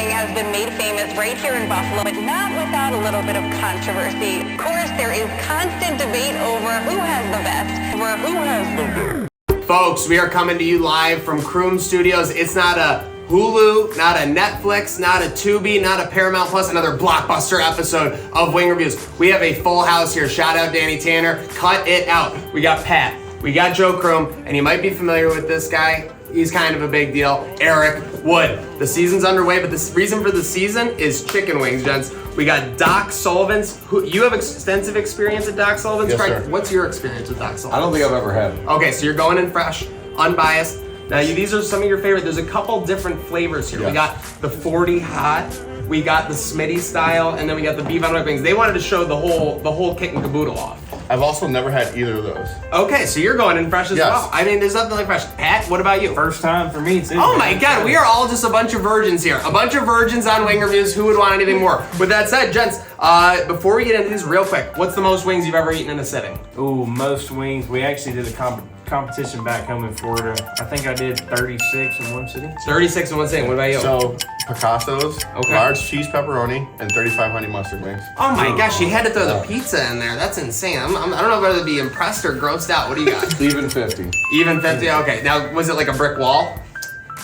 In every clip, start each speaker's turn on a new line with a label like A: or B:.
A: wing has been made famous right here in Buffalo, but not without a little bit of controversy. Of course, there is constant debate over who has the best, over who has the best.
B: Folks, we are coming to you live from Croom Studios. It's not a Hulu, not a Netflix, not a Tubi, not a Paramount Plus, another blockbuster episode of Wing Reviews. We have a full house here. Shout out Danny Tanner. Cut it out. We got Pat. We got Joe Croom, and you might be familiar with this guy. He's kind of a big deal. Eric Wood. The season's underway, but the reason for the season is chicken wings, gents. We got Doc Sullivan's. You have extensive experience at Doc Sullivan's.
C: Yes, sir.
B: What's your experience with Doc Sullivan's?
C: I don't think I've ever had it.
B: Okay, so you're going in fresh, unbiased. Now, these are some of your favorite. There's a couple different flavors here.
C: Yes.
B: We got the 40 hot, we got the Smitty style, and then we got the beef on white wings. They wanted to show the whole kit and caboodle off.
C: I've also never had either of those.
B: Okay, so you're going in fresh as
C: Yes.
B: well. I mean, there's nothing like fresh. Pat, what about you?
D: First time for me too.
B: Oh my God, we are all just a bunch of virgins here. A bunch of virgins on Wing Reviews. Who would want anything more? With that said, gents, before we get into these real quick, what's the most wings you've ever eaten in a sitting?
D: Ooh, most wings. We actually did a competition back home in Florida. I think I did 36 in one sitting.
B: 36 in one sitting. What about you?
C: So, Picasso's,
B: Okay.
C: large cheese pepperoni, and 35 honey mustard wings.
B: Oh my gosh, you had to throw the pizza in there. That's insane. I don't know whether to be impressed or grossed out. What do you got?
C: Even 50.
B: Even 50? Okay. Now, was it like a brick wall?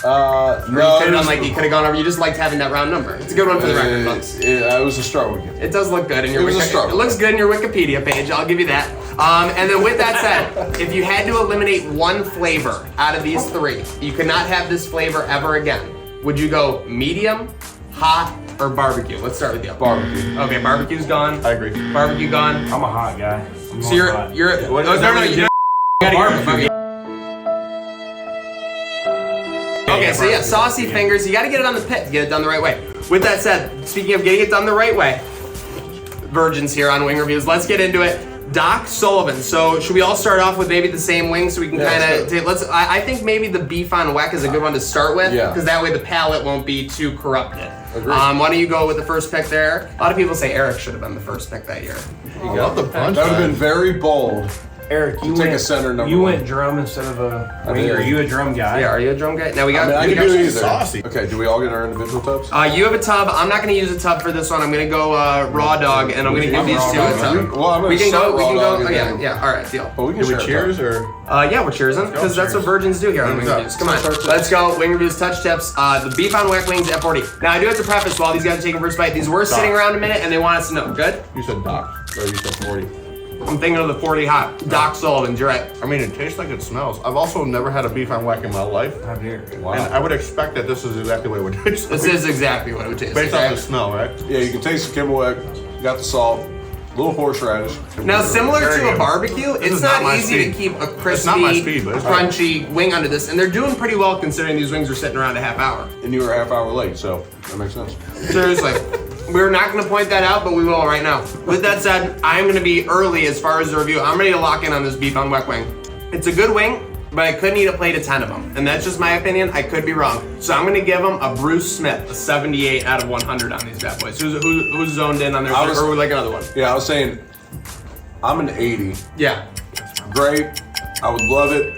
C: No,
B: You could have gone over. You just liked having that round number. It's a good one for the record, folks.
C: It was a struggle.
B: It does look good in your
C: It was a struggle.
B: It looks good in your Wikipedia page. I'll give you that. And then with that said, if you had to eliminate one flavor out of these three, you could not have this flavor ever again. Would you go medium, hot, or barbecue? Let's start with you.
C: Barbecue.
B: Okay, barbecue's gone.
C: I agree.
B: Barbecue gone.
D: I'm a hot guy. I'm
B: So
D: going
B: you're
D: hot.
B: you gotta
D: Barbecue.
B: Okay, so yeah, saucy fingers. You got to get it on the pit to get it done the right way. With that said, speaking of getting it done the right way, virgins here on Wing Reviews, let's get into it. Doc Sullivan. So should we all start off with maybe the same wing so we can kind of take? I think maybe the beef on weck is a good one to start with,
C: Yeah.
B: because that way the palate won't be too corrupted.
C: Agreed.
B: Why don't you go with the first pick there? A lot of people say Eric should have been the first pick that year.
C: You got the punch.
E: That would have been very bold.
D: Eric, you
E: Take
D: went
E: a center number
D: You
E: one.
D: went drum instead of a wing.
E: did.
D: Are you a drum guy?
B: Yeah, are you a drum guy? Now we got.
E: I
B: we
E: can
B: got
E: do either.
C: saucy.
E: Okay, do we all get our individual tubs?
B: you have a tub. I'm not going to use a tub for this one. I'm going to go raw dog, and I'm going to give these two a tub.
E: Well, I'm
B: We can go. We can go.
E: and
B: Oh, yeah,
E: then-
B: yeah. All right, deal.
E: But we can
C: Do we
E: share a
C: cheers
E: tub.
C: or?
B: Yeah, we're cheersing because that's what virgins do here on Wing
C: Thumbs up.
B: Reviews. Come on,
E: Start to-
B: let's go. Wing Reviews touch tips. The beef on weck wings at 40. Now I do have to preface while these guys are taking first bite. These were sitting around a minute and they want us to know. Good.
C: You said Doc, or you said 40.
B: I'm thinking of the 40 hot. Doc Sullivan's. You're right.
C: I mean, it tastes like it smells. I've also never had a beef on whack in my life.
D: I'm here.
E: Wow.
C: And I would expect that this is exactly what it would taste like.
B: This is exactly what it would taste
C: Based
B: like.
C: off the smell, right?
E: Yeah, you can taste the Kimmelweck, got the salt, little horseradish.
B: Now, similar
C: Very
B: to a
C: good.
B: barbecue,
C: This
B: it's
C: is not
B: not
C: my
B: easy to
C: speed.
B: keep a crispy,
C: It's not my speed, but it's
B: crunchy wing under this, and they're doing pretty well considering these wings are sitting around a half hour.
E: And you were a half hour late, so that makes sense.
B: Seriously. We're not going to point that out, but we will right now. With that said, I'm going to be early as far as the review. I'm ready to lock in on this beef on weck wing. It's a good wing, but I couldn't eat a plate of 10 of them. And that's just my opinion. I could be wrong. So I'm going to give them a Bruce Smith, a 78 out of 100 on these bad boys. Who's zoned in on their
E: I was-
B: or like another one?
E: Yeah, I was saying, I'm an 80.
B: Yeah.
E: Great. I would love it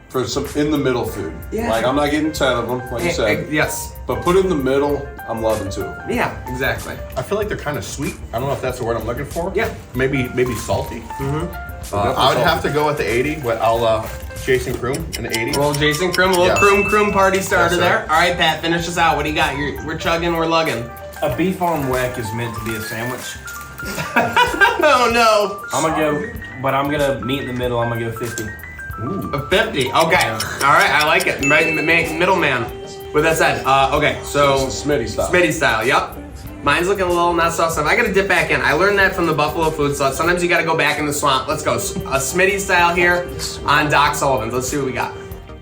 E: for some in the middle food.
B: Yeah.
E: Like, I'm not getting 10 of them, like you said.
B: Yes.
E: But put it in the middle, I'm loving too.
B: Yeah, exactly.
C: I feel like they're kind of sweet. I don't know if that's the word I'm looking for.
B: Yeah.
C: Maybe salty. I would have to go with the 80. But I'll Jason Croom in the 80.
B: A little Jason Croom, a little
C: Yes.
B: Croom party starter
C: Yes, sir.
B: there. All right, Pat, finish us out. What do you got? We're chugging, we're lugging.
D: A beef on weck is meant to be a sandwich.
B: Oh no.
D: I'm gonna go, but I'm gonna meet in the middle. I'm gonna go 50.
B: A 50. Okay. All right. I like it. Middleman. With that said, okay. So
E: It's Smitty style.
B: Smitty style. Yep. Mine's looking a little not sauce enough. I gotta dip back in. I learned that from the Buffalo food slot. Sometimes you gotta go back in the swamp. Let's go. A Smitty style here on Doc Sullivan's. Let's see what we got.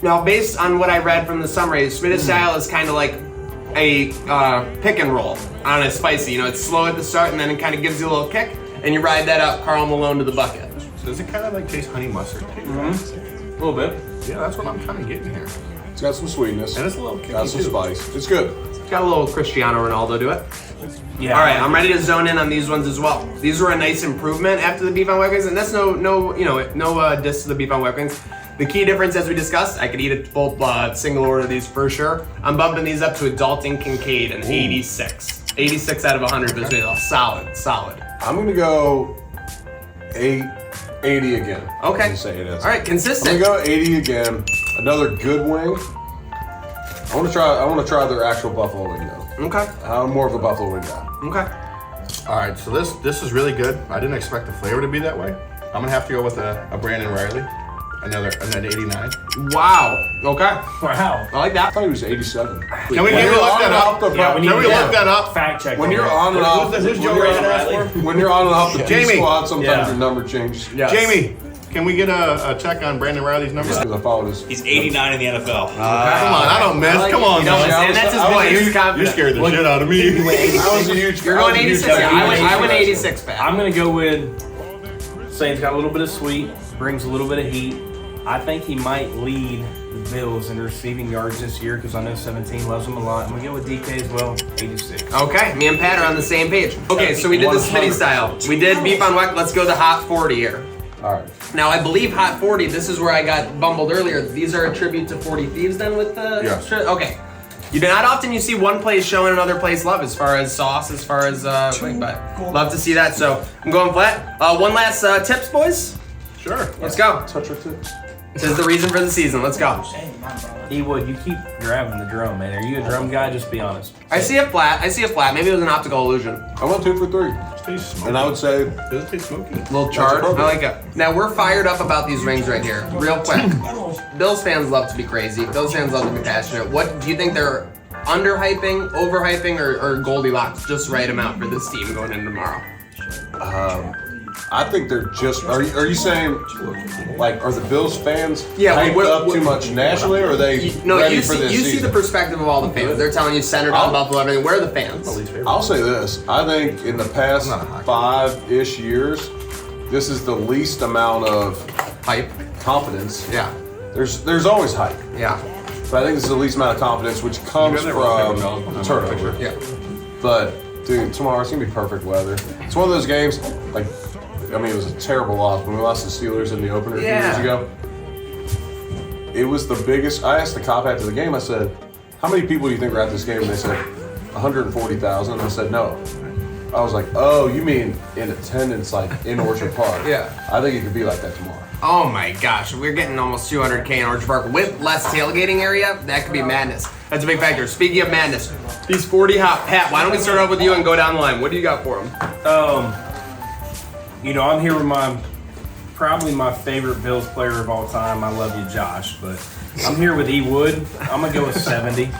B: Now, based on what I read from the summary, Smitty style is kind of like a pick and roll on a spicy. You know, it's slow at the start and then it kind of gives you a little kick, and you ride that up Karl Malone to the bucket.
C: So does it kind of like taste honey mustard?
D: A little bit.
C: Yeah, that's what I'm kind of getting here.
E: It's got some sweetness.
C: And it's a little kicky
E: Got some
C: too.
E: spice. It's good.
B: Got a little Cristiano Ronaldo to it.
D: Yeah.
B: All right, I'm ready to zone in on these ones as well. These were a nice improvement after the beef on weck wings, and that's no diss to the beef on weck wings. The key difference, as we discussed, I could eat a full single order of these for sure. I'm bumping these up to a Dalton Kincaid, an 86. 86 out of 100, but it's solid.
E: I'm gonna go 80 again.
B: Okay.
E: I'm say it is.
B: All right, consistent.
E: I'm gonna go 80 again. Another good wing. I want to try their actual buffalo wing though.
B: Okay.
E: I'm more of a buffalo wing guy.
B: Okay.
C: All right, so this is really good. I didn't expect the flavor to be that way. I'm gonna have to go with a Brandon Riley, an 89.
B: Wow. Okay.
D: Wow.
B: I like
E: I
B: that.
E: thought he was 87.
C: Can we
E: When
C: look
E: you're on
C: that
E: and
C: up?
E: off the
D: Yeah, we need
C: Can we
D: to
C: look that up?
D: Fact check.
E: when
D: on
E: you're
D: that.
E: on and off,
C: Who's Joe Ryan asked for?
E: when you're on and off the P
C: Jamie.
E: squad, sometimes
D: Yeah.
E: your number changes.
B: Yes.
C: Jamie, can we get a check on Brandon Riley's numbers?
E: Because I followed his.
F: He's 89 in the NFL.
C: Come on, I don't miss. Come on,
B: You don't
C: man.
B: miss, and that's his point. He's
C: You
B: confident.
C: scared the shit out of me.
E: I was a huge.
B: You're
E: I was
B: going
E: a huge
B: 86. Yeah,
E: fan.
B: I went 86, Pat.
D: I'm gonna go with saying it's got a little bit of sweet, brings a little bit of heat. I think he might lead the Bills in receiving yards this year because I know 17 loves him a lot. I'm gonna go with DK as well, 86.
B: Okay, me and Pat are on the same page. Okay, so we did the Smitty style. We did beef on whack. Let's go the hot 40 here.
E: All right.
B: Now, I believe hot 40, this is where I got bumbled earlier. These are a tribute to 40 Thieves then with the...
C: Yes.
B: Okay. Not often you see one place showing another place love as far as sauce, as far as wing, but love to see that. So I'm going flat. One last tips, boys.
C: Sure.
B: Let's go.
E: Touch our tips.
B: This is the reason for the season. Let's go.
D: Ewood, you keep grabbing the drum, man. Are you a drum guy? Just be honest.
B: I see a flat. Maybe it was an optical illusion.
E: I went 2 for 3,
C: Tastes smoky.
E: and I would say
C: Does it taste smoky?
B: A little charred. I
E: appropriate.
B: like it. Now we're fired up about these rings right here. Real quick. Bills fans love to be crazy. Bills fans love to be passionate. What do you think they're underhyping, overhyping, or Goldilocks just right amount for this team going into tomorrow?
E: I think they're just. Are you saying like are the Bills fans
B: Yeah,
E: hyped
B: what-
E: up too much nationally, or are they
B: No,
E: ready
B: you
E: for this
B: see
E: season?
B: the perspective of all the fans. They're telling you centered on Buffalo, everything. Where are the fans?
E: I'll say this. I think in the past
C: I'm not a hockey
E: 5-ish years, this is the least amount of
B: Hype.
E: confidence.
B: Yeah.
E: There's always hype,
B: Yeah.
E: but I think this is the least amount of confidence, which comes
C: You got that
E: from
C: right.
E: turnover.
B: Yeah.
E: But dude, tomorrow it's gonna be perfect weather. It's one of those games. Like, I mean, it was a terrible loss when we lost the Steelers in the opener a few years ago. It was the biggest. I asked the cop after the game. I said, "How many people do you think were at this game?" And they said, 140,000. I said, "No." I was like, "Oh, you mean in attendance, like in Orchard Park?"
B: Yeah.
E: I think it could be like that tomorrow.
B: Oh my gosh, we're getting almost 200K in Orchard Park with less tailgating area. That could be madness. That's a big factor. Speaking of madness, these 40 hot. Pat, why don't we start off with you and go down the line? What do you got for them?
D: I'm here with probably my favorite Bills player of all time. I love you, Josh, but I'm here with Ewood. I'm gonna go with 70.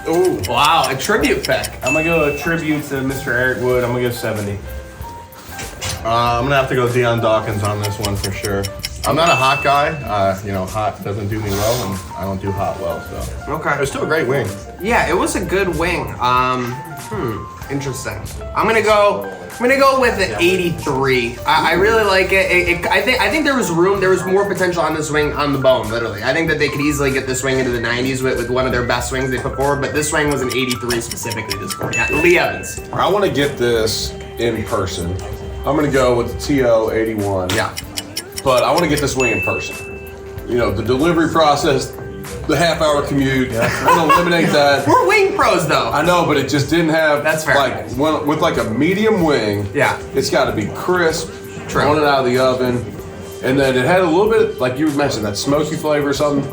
B: Ooh, wow, a tribute pick.
D: I'm gonna go a tribute to Mr. Eric Wood. I'm gonna go 70.
C: I'm gonna have to go Deion Dawkins on this one for sure. I'm not a hot guy. Hot doesn't do me well, and I don't do hot well. So
B: Okay.
C: it's still a great wing.
B: Yeah, it was a good wing. Interesting. I'm gonna go with an 83. I really like it. I think there was room. There was more potential on this wing on the bone. Literally, I think that they could easily get this wing into the 90s with one of their best swings they put forward. But this wing was an 83 specifically. This 40. Lee Evans.
E: I want to get this in person. I'm gonna go with the TO 81.
B: Yeah.
E: But I want to get this wing in person. You know, the delivery process, the half-hour commute. I want to eliminate that.
B: We're wing pros though.
E: I know, but it just didn't have.
B: That's fair.
E: With like a medium wing.
B: Yeah.
E: It's got to be crisp.
B: True.
E: Want it out of the oven, and then it had a little bit, like you mentioned, that smoky flavor or something.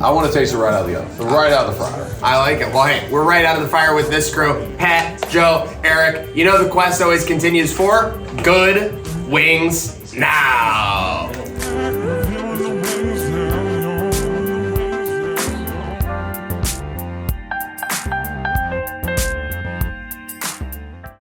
E: I want to taste it right out of the oven, right out of the fryer.
B: I like it. Well, hey, we're right out of the fire with this crew. Pat, Joe, Eric. You know the quest always continues for good wings now.